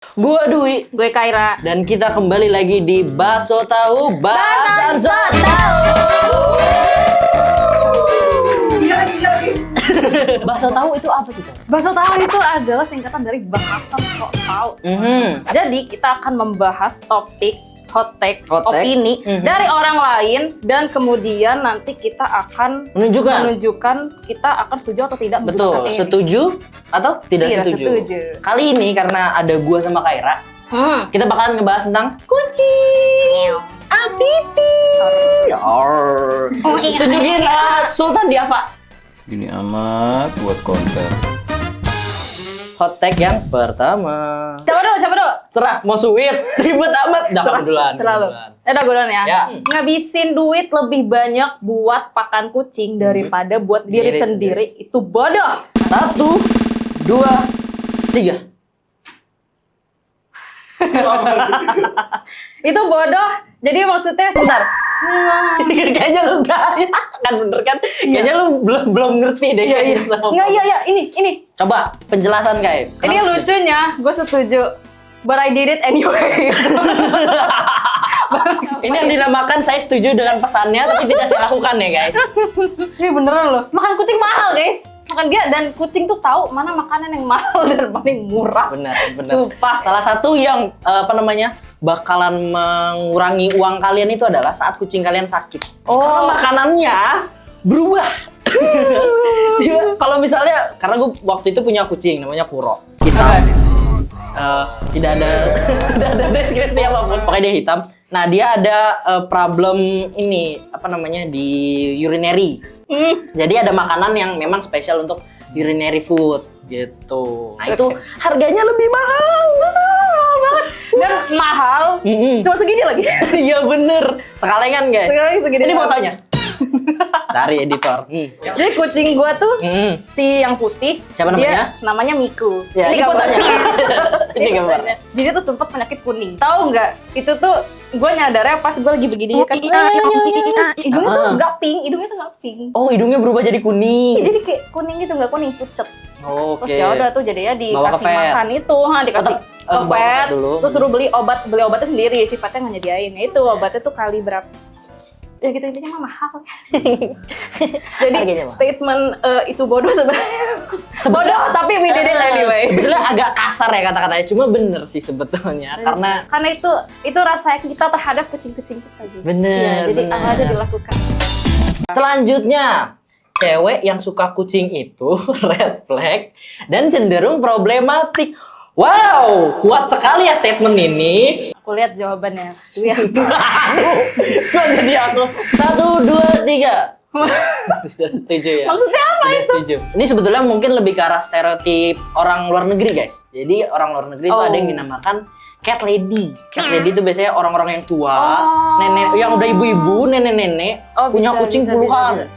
Gua Dwi Gue Kaira. dan kita kembali lagi di Baso Tahu Bahasan So Tahu. Baso Tahu itu apa sih, Kak? Baso tahu itu adalah singkatan dari bahasan sok tahu. Jadi kita akan membahas topik hot take, opini dari orang lain dan kemudian nanti kita akan menunjukkan kita akan setuju atau tidak. Betul, setuju atau tidak setuju. Kali ini karena ada gua sama Kaira, kita bakalan ngebahas tentang kucing. Apipi. Tunjukin Sultan Diava. Gini amat buat konten. Hot take yang pertama. Siapa dulu? Cerah, mau sweet, ribet amat. Dah, duluan. Selalu. Udah gue duluan ya. Ngabisin duit lebih banyak buat pakan kucing daripada buat diri sendiri. Itu bodoh. 1, 2, 3. Itu bodoh. Jadi maksudnya sebentar. Kayaknya lu kan bener kan? Kayaknya lu belum ngerti deh kayaknya sama. Enggak, ini. Coba penjelasan kayak. Ini lucunya, gue setuju. But I did it anyway. Ini yang dinamakan saya setuju dengan pesannya tapi tidak saya lakukan ya guys. Ini beneran loh. Makan kucing mahal guys. Makan dia dan kucing tuh tahu mana makanan yang mahal dan paling murah. Benar. Sumpah. Salah satu yang bakalan mengurangi uang kalian itu adalah saat kucing kalian sakit. Karena makanannya berubah. Kalau misalnya, karena gue waktu itu punya kucing namanya Kuro. Hitam. Tidak ada deskripsi apapun. Pokoknya dia hitam. Nah, dia ada problem ini di urinary. Jadi ada makanan yang memang spesial untuk urinary food gitu. Nah, itu harganya lebih mahal banget. Dan mahal. Cuma segini lagi. Iya bener. Sekalengan guys. Segini. Ini fotonya. Cari editor. Jadi kucing gua tuh si yang putih. Siapa namanya? Dia namanya Miku. Ya, ini fotonya. Ini gambarnya. Jadi tuh sempet penyakit kuning. Tahu nggak? Itu tuh gue nyadarnya pas gue lagi begini kan. Hidungnya tuh nggak pink. Oh, hidungnya berubah jadi kuning. Jadi kayak kuning gitu, nggak kuning pucet. Oke. Terus ya udah tuh jadinya dikasih makan itu, dikasih ke vet. Terus suruh beli obatnya sendiri. Si vetnya nggak nyediain. Nah, itu obatnya tuh kali berapa? Ya gitu, intinya mah mahal. Jadi statement itu bodoh sebenarnya. Bodoh tapi we did it anyway. Sebetulnya agak kasar ya kata-katanya, cuma bener sih sebetulnya karena itu rasa kita terhadap kucing-kucing kita gitu. Bener. Ya, jadi apa aja dilakukan. Selanjutnya, cewek yang suka kucing itu red flag dan cenderung problematik. Wow, kuat sekali ya statement ini. Aku lihat jawabannya. Aduh, kok jadi aku? 1, 2, 3. Sudah setuju ya? Maksudnya apa Sudah itu? Setuju. Ini sebetulnya mungkin lebih ke arah stereotip orang luar negeri guys. Jadi orang luar negeri itu ada yang dinamakan cat lady. Cat lady itu biasanya orang-orang yang tua, nenek, yang udah ibu-ibu, nenek-nenek, punya kucing puluhan.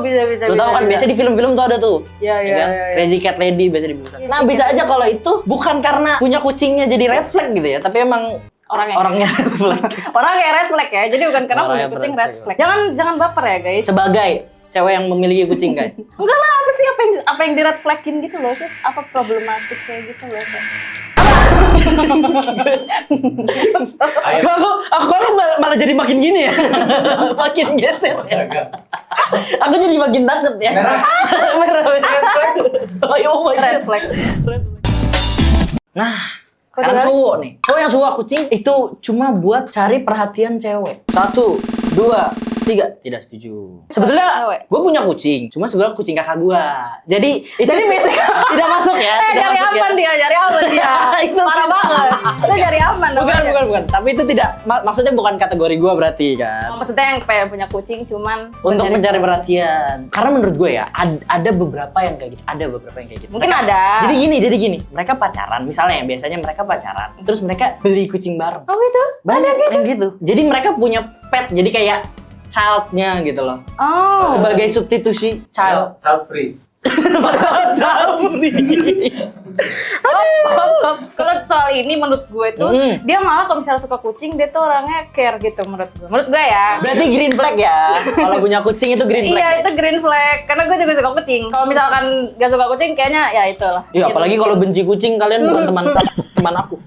Bisa. Lo tau kan biasanya di film-film tuh ada tuh. Iya. Crazy cat lady biasa dibilang. Nah, bisa aja kalau itu bukan karena punya kucingnya jadi red flag gitu ya, tapi emang orangnya red flag. Orang kayak red flag ya. Jadi bukan karena punya kucing red flag. Jangan baper ya, guys. Sebagai cewek yang memiliki kucing, guys. Enggak lah, apa yang di red flagin gitu loh, sih? Apa problematik kayak gitu loh, Kak? Aku malah jadi makin gini ya. Makin geser ya. Aku jadi makin takut ya. Merah. Red flag. Nah, sekarang cowok nih. Cowok yang suka kucing itu cuma buat cari perhatian cewek. 1, 2, 3. Tidak setuju. Sebetulnya gue punya kucing, cuma sebenarnya kucing kakak gue. Jadi itu tidak masuk ya. Cari aman dia. Parah banget. Itu cari aman. Bukan. Tapi itu tidak, maksudnya bukan kategori gue berarti kan. Maksudnya yang pengen punya kucing cuman untuk mencari perhatian. Karena menurut gue ya, ada beberapa yang kayak gitu. Mungkin ada. Jadi gini. Mereka pacaran, misalnya biasanya mereka pacaran. Terus mereka beli kucing bareng. Oh gitu? Banyak yang gitu. Jadi mereka punya pet, jadi kayak child-nya gitu loh. Sebagai substitusi child free. Child free. Kalau soal ini menurut gue tuh dia malah kalau misalnya suka kucing dia tuh orangnya care gitu menurut gue. Menurut gue ya. Berarti green flag ya. Kalau punya kucing itu green flag. Iya, guys. itu green flag. Karena gue juga suka kucing. Kalau misalkan gak suka kucing kayaknya ya itulah. Iya, apalagi kalau benci kucing kalian bukan teman aku.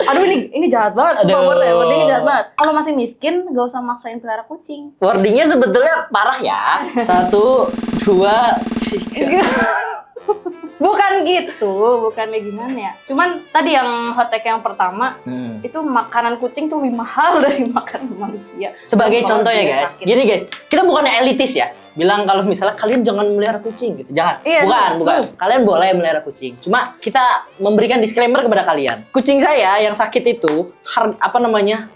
Aduh ini jahat banget. Aduh. Wordingnya jahat banget. Kalau masih miskin gak usah maksain pelihara kucing. Wordingnya sebetulnya parah ya. 1, 2, 3. Bukan gitu, bukannya gimana ya. Cuman tadi yang hot take yang pertama itu makanan kucing tuh lebih mahal dari makanan manusia. Sebagai Kalau contoh ya dia guys. sakit. Gini guys, kita bukannya elitis ya. Bilang kalau misalnya kalian jangan melihara kucing gitu. Jangan. Iya, bukan. Kalian boleh melihara kucing. Cuma kita memberikan disclaimer kepada kalian. Kucing saya yang sakit itu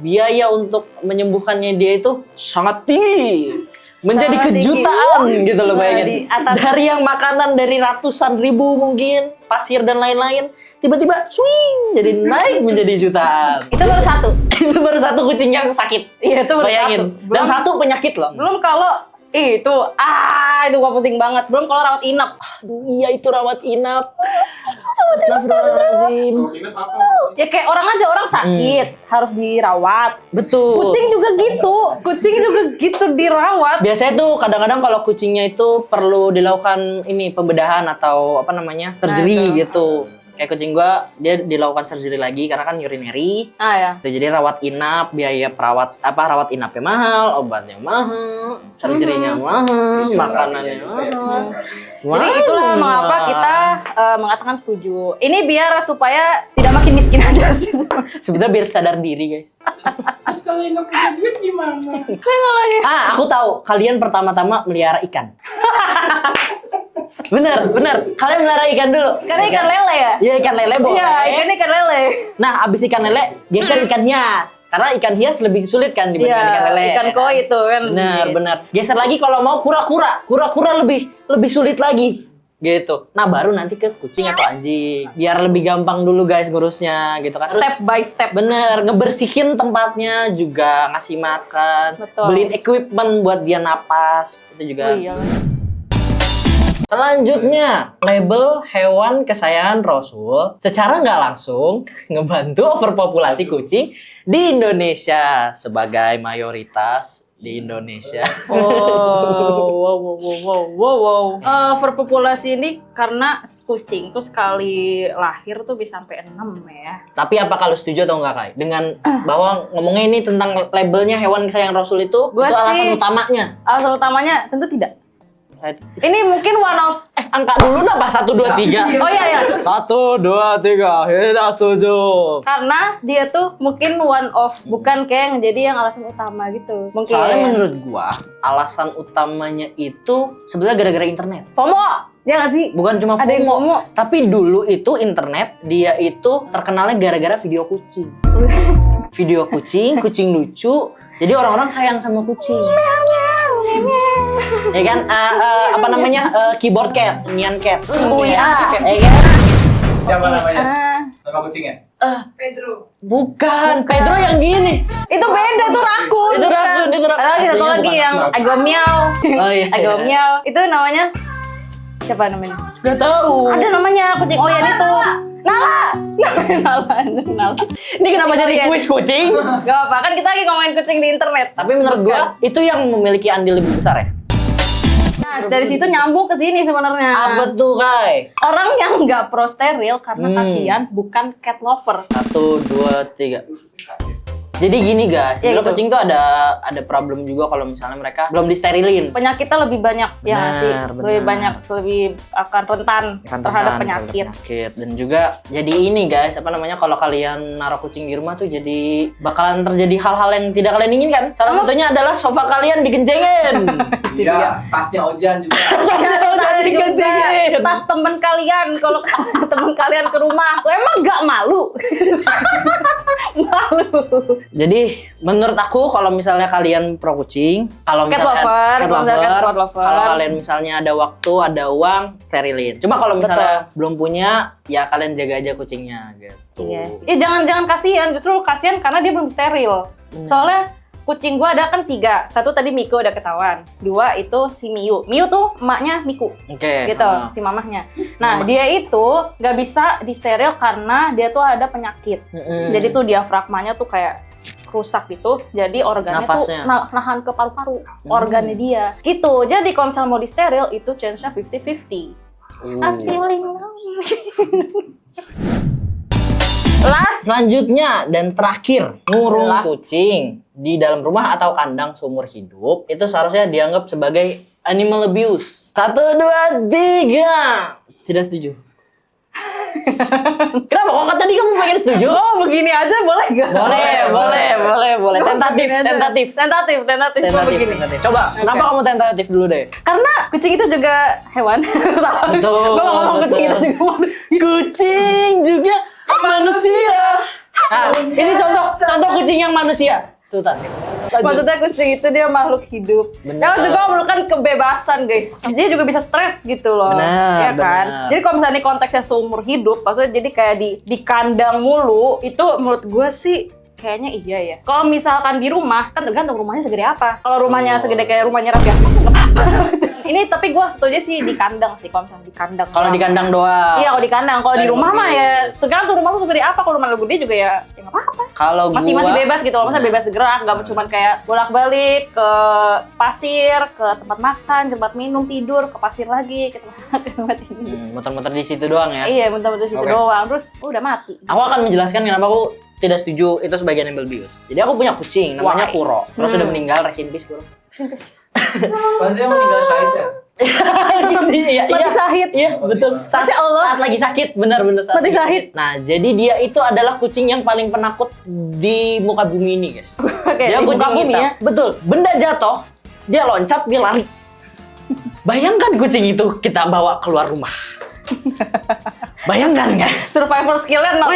biaya untuk menyembuhkannya dia itu sangat tinggi. Menjadi Sangat kejutan gitu loh bayangin. Di atas. Dari yang makanan dari ratusan ribu mungkin, pasir dan lain-lain, tiba-tiba swing jadi naik menjadi jutaan. Itu baru satu. Itu baru satu kucing yang sakit. Iya, itu baru Bayangin. satu. Dan satu penyakit loh. Belum kalau itu gua pusing banget. Belum kalau rawat inap. Aduh, iya itu rawat inap. Astagfirullahaladzim. Ya kayak orang sakit harus dirawat. Betul. Kucing juga gitu dirawat. Biasanya tuh kadang-kadang kalau kucingnya itu perlu dilakukan pembedahan atau surgery itu. gitu. Kayak kucing gua dia dilakukan surgery lagi karena kan urinary. Ya. Jadi rawat inap, biaya rawat inapnya mahal, obatnya mahal, surgery-nya mahal, makanannya mahal. Jadi itulah mengapa kita mengatakan setuju. Ini biar supaya tidak makin miskin aja sih. Sebenarnya biar sadar diri, guys. Terus kalau yang nggak punya duit gimana? Aku tahu. Kalian pertama-tama melihara ikan. Bener. Kalian melihara ikan dulu. Karena ikan lele ya? Iya, ikan lele boleh. Iya, ikan lele. Nah, abis ikan lele, geser ikan hias. Karena ikan hias lebih sulit kan dibandingkan ikan lele. Ikan koi itu kan. Bener. Geser lagi kalau mau kura-kura. Kura-kura lebih sulit lagi. Gitu. Nah, baru nanti ke kucing atau anjing. Biar lebih gampang dulu guys ngurusnya gitu kan. Step by step. Bener, ngebersihin tempatnya juga, ngasih makan, Betul. beliin equipment buat dia napas. Itu juga. Oh iya. Selanjutnya, label hewan kesayangan Rasul secara nggak langsung ngebantu overpopulasi kucing di Indonesia sebagai mayoritas di Indonesia. Wow. Overpopulasi ini karena kucing tuh sekali lahir tuh bisa sampai 6 ya. Tapi apa kalau setuju atau enggak, Kai? Dengan bahwa ngomongnya ini tentang labelnya hewan kesayangan Rasul itu alasan utamanya? Alasan utamanya tentu tidak. Saya... Ini mungkin one of angka dulu nambah 1, 2, 3. Oh iya. 1, 2, 3. Tidak setuju. Karena dia tuh mungkin one of, bukan kayak yang jadi yang alasan utama gitu. Mungkin. Soalnya menurut gua alasan utamanya itu sebenarnya gara-gara internet. FOMO. Ya nggak sih? Bukan cuma Ada yang FOMO, tapi dulu itu internet dia itu terkenalnya gara-gara video kucing. Video kucing lucu. Jadi orang-orang sayang sama kucing. Ya kan, keyboard cat, nyan cat, terus ya kan? Siapa namanya? Nama kucingnya? Bukan, Pedro yang gini. Itu beda tuh rakun. Itu rakun. Ada lagi satu Aslinya lagi bukan yang rakun. Agomiao. Oh iya. Agomiao. Itu namanya siapa namanya? Gak tahu. Ada namanya kucing Oyan itu. Nala. Ini kenapa jadi kuis kucing? Gak apa-apa, kan kita lagi ngomongin kucing di internet. Tapi menurut gua itu yang memiliki andil lebih besar ya. Nah, dari situ nyambung ke sini sebenarnya. Apa tuh, Kai? Orang yang nggak pro steril karena kasihan, bukan cat lover. 1, 2, 3. Jadi gini guys, Ya, sebenarnya gitu. kucing tuh ada problem juga kalau misalnya mereka belum disterilin. Penyakitnya lebih banyak, ya nggak sih? Benar. Lebih akan rentan terhadap penyakit. Dan juga jadi ini guys, kalau kalian naruh kucing di rumah tuh jadi bakalan terjadi hal-hal yang tidak kalian inginkan. Salah satunya adalah sofa kalian dikencengin. Iya, tasnya Ojan juga. Jangan dikencengin. Tas temen kalian, kalau temen kalian ke rumah, emang nggak malu? Malu. Jadi menurut aku kalau misalnya kalian pro kucing, kalau Cat misalnya lover, kalau kalian misalnya ada waktu, ada uang, sterilin. Cuma kalau misalnya belum punya, ya kalian jaga aja kucingnya gitu. Iya. Jangan kasihan, justru kasihan karena dia belum steril. Soalnya kucing gua ada kan 3. 1 tadi Miko udah ketahuan. 2 itu si Miu. Miu tuh emaknya Miku. Oke. Gitu, si mamahnya. Nah, dia itu nggak bisa disteril karena dia tuh ada penyakit. Jadi tuh diafragmanya tuh kayak rusak gitu. Jadi organnya Nafasnya. tuh nahan ke paru-paru. Organnya dia. Gitu. Jadi kalau misalnya mau disteril itu chance-nya 50-50. I'm feeling lonely. Last. Selanjutnya dan terakhir, ngurung Last. kucing di dalam rumah atau kandang seumur hidup itu seharusnya dianggap sebagai animal abuse. 1, 2, 3. Tidak setuju. Kenapa? Kok tadi kamu pengen setuju? Oh, begini aja boleh gak? Boleh. Tentatif. Gua begini. Coba, kenapa kamu tentatif dulu deh? Karena kucing itu juga hewan. Betul, Gue ngomong kucing itu betul. juga manusia. Kucing juga manusia. Nah, ini contoh kucing yang manusia. Sultan. Maksudnya kucing itu dia makhluk hidup. Bener. Dia juga memerlukan kebebasan, guys. Dia juga bisa stres gitu loh. Benar, Ya kan? benar. Jadi kalau misalnya ini konteksnya seumur hidup, maksudnya jadi kayak di kandang mulu, itu menurut gue sih kayaknya iya ya. Kalau misalkan di rumah, kan tergantung rumahnya segede apa. Kalau rumahnya segede kayak rumahnya Raffi Ahmad, nggak apa-apa. Ini tapi gue setuju sih di kandang sih, kalau misalnya di kandang. Kalau di kandang doang. Iya, kalau di kandang. Kalau di Dan rumah mah mobil. ya tergantung rumah lu segede apa. Kalau rumah lu gede juga ya nggak apa-apa. Kalau Masih gua bebas gitu loh, maksudnya bebas gerak, nggak cuma kayak bolak-balik ke pasir, ke tempat makan, tempat minum, tidur, ke pasir lagi, ke tempat ini. muter-muter di situ doang ya. Iya, bentar-bentar situ Oke. doang, terus udah mati. Aku akan menjelaskan kenapa aku tidak setuju itu sebagai animal abuse. Jadi aku punya kucing namanya Why? Kuro. Kuro sudah meninggal, rest in peace Kuro. Pasti yang meninggal syahid ya? Iya, Mati syahid. Iya, betul. Saat, Masya Allah. saat lagi sakit, benar-benar saat Mati lagi syahid. sakit. Nah, jadi dia itu adalah kucing yang paling penakut di muka bumi ini, guys. Oke, Dia di muka kucing bumi hitam. ya. Betul. Benda jatuh, dia loncat, dia lari. Bayangkan kucing itu kita bawa keluar rumah. Bayangkan, guys. Survival skill-nya nol.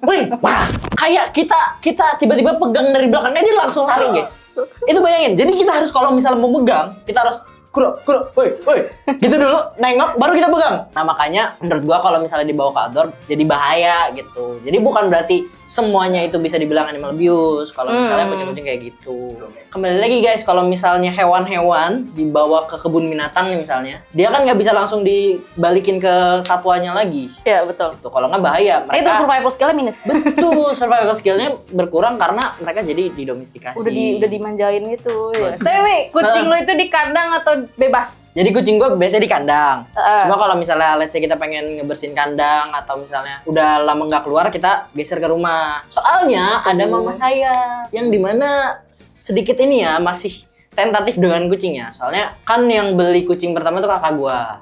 Wih, wah. Kayak kita tiba-tiba pegang dari belakangnya dia langsung lari, guys. Itu bayangin. Jadi kita harus kalau misalnya mau megang, kita harus kuro, woi. Gitu dulu, nengok, baru kita pegang. Nah makanya menurut gua kalau misalnya dibawa ke outdoor, jadi bahaya gitu. Jadi bukan berarti semuanya itu bisa dibilang animal abuse. Kalau misalnya kucing-kucing kayak gitu. Kembali lagi guys, kalau misalnya hewan-hewan dibawa ke kebun binatang nih misalnya, dia kan nggak bisa langsung dibalikin ke satwanya lagi. Iya, betul. Gitu. Kalau nggak bahaya. Itu Mereka survival skill-nya minus. betul survival skillnya berkurang karena mereka jadi didomestikasi. udah dimanjain gitu ya. Tapi kucing lu itu di kandang atau bebas? Jadi kucing gue biasanya di kandang. Heeh. Cuma kalau misalnya let's say kita pengen ngebersihin kandang atau misalnya udah lama nggak keluar, kita geser ke rumah. Soalnya ada mama saya yang dimana sedikit ini ya masih tentatif dengan kucingnya. Soalnya kan yang beli kucing pertama tuh kakak gua.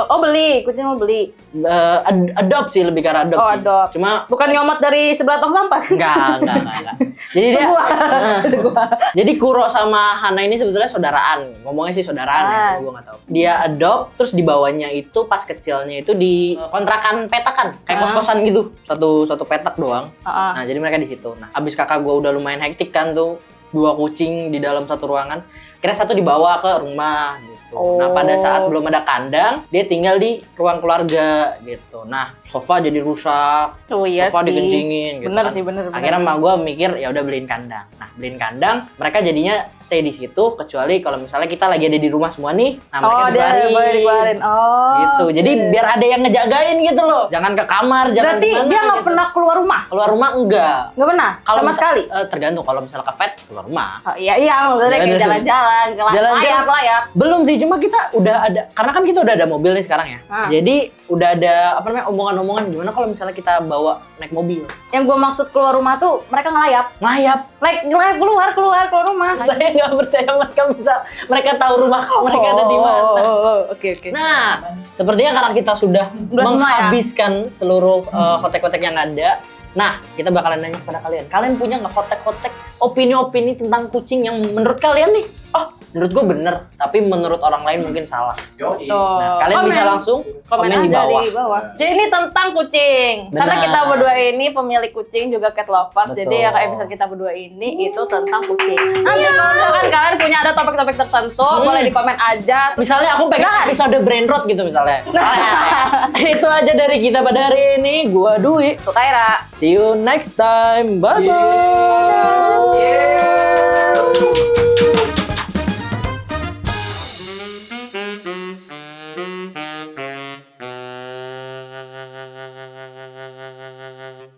Oh, beli, kucing mau beli. Adopt sih, lebih ke arah adopt Oh, sih. adopt. Cuma Bukan nyomot dari sebelah tong sampah. enggak. Jadi dia Itu gua. Jadi Kuro sama Hana ini sebetulnya saudaraan. Ngomongnya sih saudaraan ya, cuma gue nggak tahu. Dia adopt, terus dibawanya itu pas kecilnya itu di kontrakan petakan, kayak kos-kosan gitu. Satu petak doang. Nah, jadi mereka di situ. Nah, abis kakak gue udah lumayan hektik kan tuh, 2 kucing di dalam satu ruangan. Kira satu dibawa ke rumah gitu. Nah, pada saat belum ada kandang, dia tinggal di ruang keluarga gitu. Nah, sofa jadi rusak. Oh iya Sofa sih. dikencingin gitu. Bener kan. sih, bener. Akhirnya emak gue mikir ya udah beliin kandang. Nah, beliin kandang, mereka jadinya stay di situ kecuali kalau misalnya kita lagi ada di rumah semua nih. Nah, mereka dia boleh dikeluarin. Oh. Gitu. Jadi biar ada yang ngejagain gitu loh. Jangan ke kamar, jangan Berarti di mana dia nggak gitu. pernah keluar rumah? Keluar rumah enggak. Nggak pernah? Sama misal- sekali? Tergantung kalau misalnya ke vet keluar rumah. Oh, iya, maksudnya kayak jalan-jalan, layap. Belum sih, cuma kita udah ada, karena kan kita udah ada mobil nih sekarang ya. Jadi udah ada apa namanya omongan-omongan gimana kalau misalnya kita bawa naik mobil. Yang gue maksud keluar rumah tuh mereka ngelayap. Ngelayap. Ngelayap keluar rumah. Saya nggak percaya mereka tahu rumah mereka ada di mana. Oke. Nah, sepertinya karena kita sudah Udah semua ya? menghabiskan seluruh hotek-hotek yang ada. Nah, kita bakalan nanya kepada kalian. Kalian punya nggak hotek-hotek opini-opini tentang kucing yang menurut kalian nih? Oh, menurut gue bener, tapi menurut orang lain mungkin salah. Yoi. Nah, kalian bisa langsung komen di aja bawah. Jadi ini tentang kucing. Karena Benar. kita berdua ini pemilik kucing juga cat lovers. Betul. Jadi ya kayak misalnya kita berdua ini itu tentang kucing. Nanti kalau misalkan kalian punya ada topik-topik tertentu, boleh di komen aja. Misalnya aku pengen episode brain rot gitu misalnya. Itu aja dari kita pada hari ini. Gua Dwi. Tuh Kaira. See you next time. Bye-bye.